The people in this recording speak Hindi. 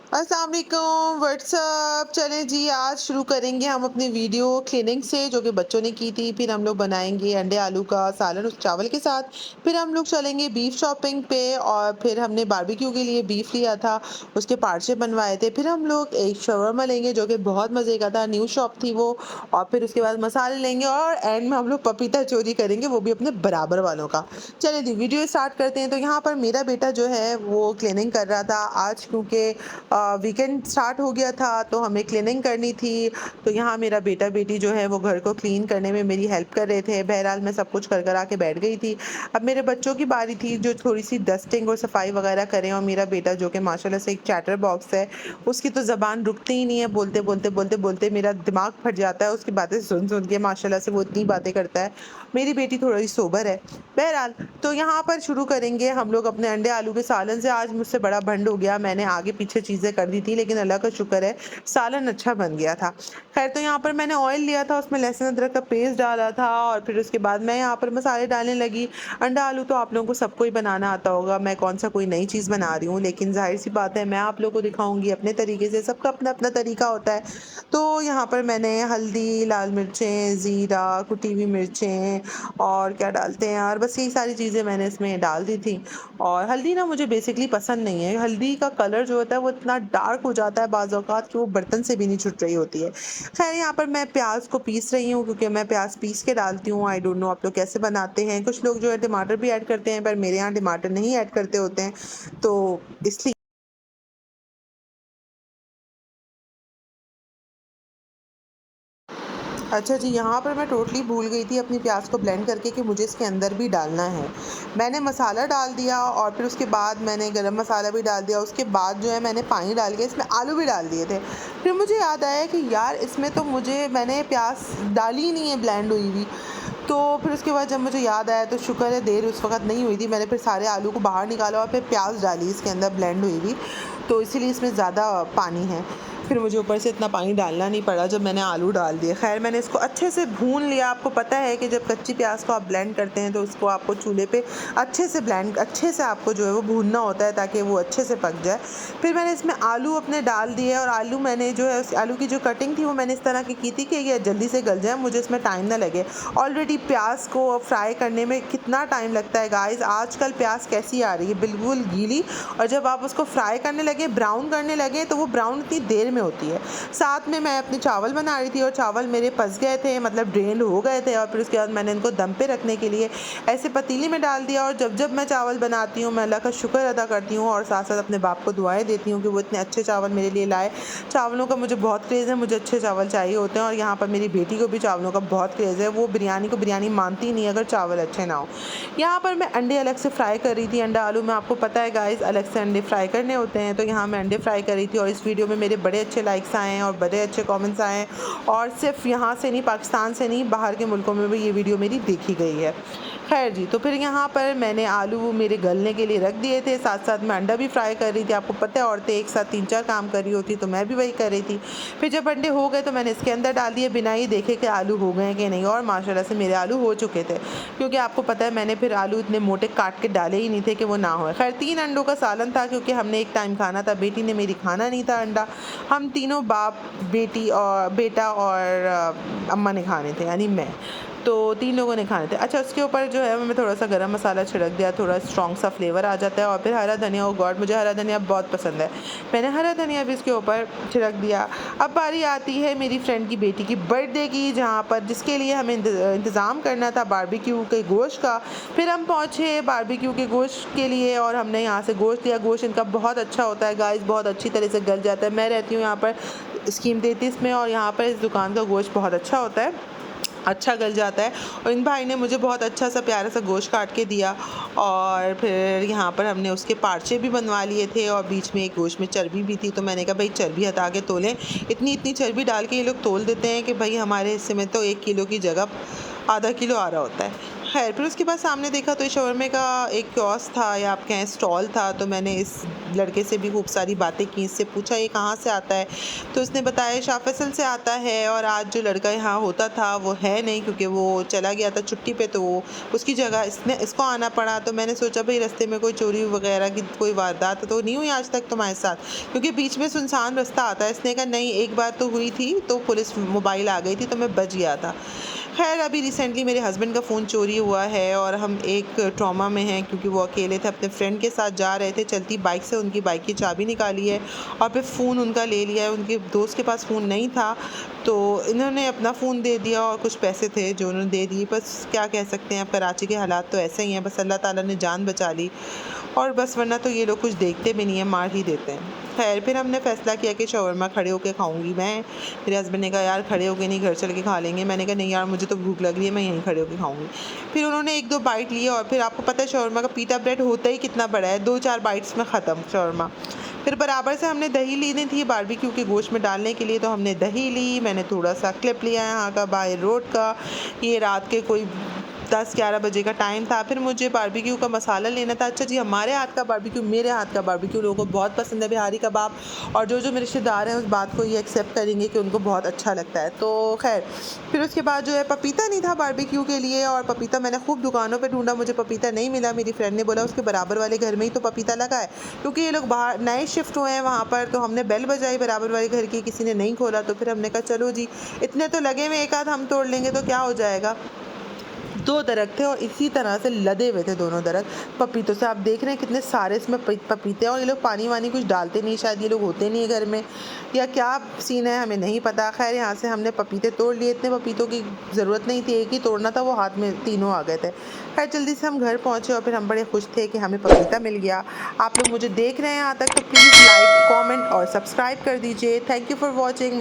अस्सलाम वालेकुम व्हाट्सअप। चलें जी, आज शुरू करेंगे हम अपनी वीडियो क्लीनिंग से जो कि बच्चों ने की थी। फिर हम लोग बनाएंगे अंडे आलू का सालन उस चावल के साथ। फिर हम लोग चलेंगे बीफ शॉपिंग पे और फिर हमने बारबेक्यू के लिए बीफ लिया था, उसके पार्चे बनवाए थे। फिर हम लोग एक शवरमा लेंगे जो कि बहुत मज़े का था, न्यू शॉप थी वो। और फिर उसके बाद मसाले लेंगे और एंड में हम लोग पपीता चोरी करेंगे, वो भी अपने बराबर वालों का। चलिए जी वीडियो स्टार्ट करते हैं। तो यहाँ पर मेरा बेटा जो है वो क्लीनिंग कर रहा था आज, क्योंकि वीकेंड स्टार्ट हो गया था तो हमें क्लीनिंग करनी थी। तो यहाँ मेरा बेटा बेटी जो है वो घर को क्लीन करने में मेरी हेल्प कर रहे थे। बहरहाल मैं सब कुछ कर कर आके बैठ गई थी। अब मेरे बच्चों की बारी थी जो थोड़ी सी डस्टिंग और सफाई वगैरह करें। और मेरा बेटा जो कि माशाल्लाह से एक चैटर बॉक्स है, उसकी तो ज़बान रुकती ही नहीं है, बोलते बोलते बोलते बोलते मेरा दिमाग फट जाता है उसकी बातें सुन सुन के। माशाल्लाह से वो इतनी बातें करता है। मेरी बेटी थोड़ी सोबर है। बहरहाल तो यहाँ पर शुरू करेंगे हम लोग अपने अंडे आलू के सालन से। आज मुझसे बड़ा भंड हो गया, मैंने आगे पीछे चीज़ें कर दी थी लेकिन अल्लाह का शुक्र है सालन अच्छा बन गया था। खैर तो यहाँ पर मैंने ऑयल लिया था, उसमें लहसुन अदरक का पेस्ट डाला था और फिर उसके बाद मैं यहाँ पर मसाले डालने लगी। अंडा आलू तो आप लोगों को सबको ही बनाना आता होगा, मैं कौन सा कोई नई चीज़ बना रही हूँ। लेकिन जाहिर सी बात है मैं आप लोगों को दिखाऊंगी अपने तरीके से, सबका अपना अपना तरीका होता है। तो यहाँ पर मैंने हल्दी, लाल मिर्चें, ज़ीरा, कुटी हुई मिर्चें और क्या डालते हैं यार, बस यही सारी चीज़ें मैंने इसमें डाल दी थी। और हल्दी ना मुझे बेसिकली पसंद नहीं है, हल्दी का कलर जो होता है वो इतना डार्क हो जाता है बाज़ औक़ात कि वो बर्तन से भी नहीं छुट रही होती है। खैर यहाँ पर मैं प्याज को पीस रही हूँ क्योंकि मैं प्याज पीस के डालती हूँ। आई डोंट नो आप लोग कैसे बनाते हैं, कुछ लोग जो है टमाटर भी ऐड करते हैं पर मेरे यहाँ टमाटर नहीं ऐड करते होते हैं, तो इसलिए। अच्छा जी, यहाँ पर मैं टोटली भूल गई थी अपनी प्याज को ब्लेंड करके कि मुझे इसके अंदर भी डालना है। मैंने मसाला डाल दिया और फिर उसके बाद मैंने गरम मसाला भी डाल दिया। उसके बाद जो है मैंने पानी डाल के इसमें आलू भी डाल दिए थे। फिर मुझे याद आया कि यार इसमें तो मैंने प्याज डाली ही नहीं है ब्लेंड हुई हुई। तो फिर उसके बाद जब मुझे याद आया तो शुक्र है देर उस वक़्त नहीं हुई थी। मैंने फिर सारे आलू को बाहर निकाला और फिर प्याज डाली इसके अंदर ब्लेंड हुई हुई, तो इसीलिए इसमें ज़्यादा पानी है। फिर मुझे ऊपर से इतना पानी डालना नहीं पड़ा जब मैंने आलू डाल दिए। खैर मैंने इसको अच्छे से भून लिया। आपको पता है कि जब कच्ची प्याज को आप ब्लेंड करते हैं तो उसको आपको चूल्हे पे अच्छे से आपको जो है वो भूनना होता है ताकि वो अच्छे से पक जाए। फिर मैंने इसमें आलू अपने डाल दिए और आलू मैंने जो है उस आलू की जो कटिंग थी वो मैंने इस तरह की थी कि ये जल्दी से गल जाए, मुझे इसमें टाइम ना लगे। ऑलरेडी प्याज को फ्राई करने में कितना टाइम लगता है गाइस। आजकल प्याज कैसी आ रही है, बिल्कुल गीली, और जब आप उसको फ्राई करने लगे, ब्राउन करने लगे, तो वो ब्राउन इतनी देर में होती है। साथ में मैं अपने चावल बना रही थी और चावल मेरे पस गए थे, मतलब ड्रेन हो गए थे। और फिर उसके बाद मैंने इनको दम पे रखने के लिए ऐसे पतीली में डाल दिया। और जब जब मैं चावल बनाती हूँ मैं अल्लाह का शुक्र अदा करती हूँ और साथ साथ अपने बाप को दुआएं देती हूँ कि वो इतने अच्छे चावल मेरे लिए लाए। चावलों का मुझे बहुत क्रेज़ है, मुझे अच्छे चावल चाहिए होते हैं। और यहाँ पर मेरी बेटी को भी चावलों का बहुत क्रेज़ है, वो बिरयानी को बिरयानी मानती नहीं अगर चावल अच्छे ना हो। यहाँ पर मैं अंडे अलग से फ्राई कर रही थी। अंडा आलू में आपको पता है गाइस अलग से अंडे फ्राई करने होते हैं, तो यहाँ मैं अंडे फ्राई कर रही थी। और इस वीडियो में मेरे बड़े अच्छे लाइक्स आए हैं और बड़े अच्छे कमेंट्स आए हैं। और सिर्फ यहाँ से नहीं, पाकिस्तान से नहीं, बाहर के मुल्कों में भी ये वीडियो मेरी देखी गई है। खैर जी, तो फिर यहाँ पर मैंने आलू मेरे गलने के लिए रख दिए थे, साथ साथ मैं अंडा भी फ्राई कर रही थी। आपको पता है औरतें एक साथ 3-4 काम कर रही होती, तो मैं भी वही कर रही थी। फिर जब अंडे हो गए तो मैंने इसके अंदर डाल दिए बिना ही देखे कि आलू हो गए हैं कि नहीं। और माशाल्लाह से मेरे आलू हो चुके थे, क्योंकि आपको पता है मैंने फिर आलू इतने मोटे काट के डाले ही नहीं थे कि वो ना हो। खैर 3 अंडों का सालन था क्योंकि हमने एक टाइम खाना था, बेटी ने मेरी खाना नहीं था अंडा। हम तीनों बाप, बेटी और बेटा और अम्मा ने खाने थे, यानी मैं। तो 3 लोगों ने खाने थे। अच्छा, उसके ऊपर जो है मैं थोड़ा सा गरम मसाला छिड़क दिया, थोड़ा स्ट्रॉन्ग सा फ्लेवर आ जाता है। और फिर हरा धनिया, ओ गॉड मुझे हरा धनिया बहुत पसंद है, मैंने हरा धनिया भी इसके ऊपर छिड़क दिया। अब बारी आती है मेरी फ्रेंड की बेटी की बर्थडे की, जहाँ पर जिसके लिए हमें इंतज़ाम करना था बारबेक्यू के गोश्त का। फिर हम पहुँचे बारबेक्यू के गोश्त के लिए और हमने यहाँ से गोश्त लिया। गोश्त इनका बहुत अच्छा होता है गाइस, बहुत अच्छी तरह से गल जाता है। मैं रहती हूँ यहाँ पर स्कीम 33 में और यहाँ पर इस दुकान का गोश्त बहुत अच्छा होता है, अच्छा गल जाता है। और इन भाई ने मुझे बहुत अच्छा सा प्यारा सा गोश्त काट के दिया। और फिर यहाँ पर हमने उसके पार्चे भी बनवा लिए थे और बीच में एक गोश्त में चर्बी भी थी, तो मैंने कहा भाई चर्बी हटा के तोलें। इतनी इतनी चर्बी डाल के ये लोग तोल देते हैं कि भाई हमारे हिस्से में तो 1 किलो की जगह आधा किलो आ रहा होता है। खैर फिर उसके बाद सामने देखा तो शवरमे का एक कियोस्क था या आप कहें स्टॉल था। तो मैंने इस लड़के से भी खूब सारी बातें की, इससे पूछा ये कहाँ से आता है, तो इसने बताया शाह फैसल से आता है और आज जो लड़का यहाँ होता था वो है नहीं, क्योंकि वो चला गया था छुट्टी पे, तो वो उसकी जगह इसको आना पड़ा। तो मैंने सोचा भाई रास्ते में कोई चोरी वगैरह की कोई वारदात तो नहीं हुई आज तक तुम्हारे साथ, क्योंकि बीच में सुनसान रास्ता आता है। इसने कहा नहीं, एक बार तो हुई थी, तो पुलिस मोबाइल आ गई थी तो मैं बच गया था। खैर अभी रिसेंटली मेरे हस्बैंड का फ़ोन चोरी हुआ है और हम एक ट्रॉमा में हैं, क्योंकि वो अकेले थे, अपने फ्रेंड के साथ जा रहे थे, चलती बाइक से उनकी बाइक की चाबी निकाली है और फिर फ़ोन उनका ले लिया है। उनके दोस्त के पास फ़ोन नहीं था तो इन्होंने अपना फ़ोन दे दिया और कुछ पैसे थे जो उन्होंने दे दिए। बस क्या कह सकते हैं, अब कराची के हालात तो ऐसे ही हैं, बस अल्लाह ताला ने जान बचा ली और बस, वरना तो ये लोग कुछ देखते भी नहीं हैं, मार ही देते हैं। खैर फिर हमने फ़ैसला किया कि शवरमा खड़े होकर खाऊंगी मैं। मेरे हस्बैंड ने कहा यार खड़े होकर नहीं, घर चल के खा लेंगे। मैंने कहा नहीं यार, मुझे तो भूख लग रही है, मैं यहीं खड़े होकर खाऊंगी। फिर उन्होंने एक दो बाइट लिए और फिर आपको पता है शवरमा का पीटा ब्रेड होता ही कितना बड़ा है, 2-4 बाइट्स में ख़त्म शवरमा। फिर बराबर से हमने दही लेनी थी बारबेक्यू के गोश्त में डालने के लिए, तो हमने दही ली। मैंने थोड़ा सा क्लिप लिया यहाँ का बाय रोड का, ये रात के कोई 10-11 बजे का टाइम था। फिर मुझे बारबेक्यू का मसाला लेना था। अच्छा जी, हमारे हाथ का बारबेक्यू, मेरे हाथ का बारबेक्यू लोगों को बहुत पसंद है, बिहारी कबाब, और जो जो मेरे रिश्तेदार हैं उस बात को ये एक्सेप्ट करेंगे कि उनको बहुत अच्छा लगता है। तो खैर फिर उसके बाद जो है पपीता नहीं था बारबेक्यू के लिए, और पपीता मैंने खूब दुकानों पे ढूंढा, मुझे पपीता नहीं मिला। मेरी फ्रेंड ने बोला उसके बराबर वाले घर में ही तो पपीता लगा है, क्योंकि ये लोग बाहर नए शिफ्ट हुए हैं वहाँ पर। तो हमने बेल बजाई बराबर वाले घर की, किसी ने नहीं खोला। तो फिर हमने कहा चलो जी, इतने तो लगे हुए, एक आध हम तोड़ लेंगे तो क्या हो जाएगा। 2 दरख्त थे और इसी तरह से लदे हुए थे दोनों दरख्त पपीतों से। आप देख रहे हैं कितने सारे इसमें पपीते हैं, और ये लोग पानी वानी कुछ डालते नहीं, शायद ये लोग होते नहीं है घर में, या क्या सीन है हमें नहीं पता। खैर यहाँ से हमने पपीते तोड़ लिए। इतने पपीतों की ज़रूरत नहीं थी, एक ही तोड़ना था, वो हाथ में तीनों आ गए थे। खैर जल्दी से हम घर पहुँचे और फिर हम बड़े खुश थे कि हमें पपीता मिल गया। आप लोग मुझे देख रहे हैं यहाँ तक तो प्लीज़ लाइक, कॉमेंट और सब्सक्राइब कर दीजिए। Thank you for watching.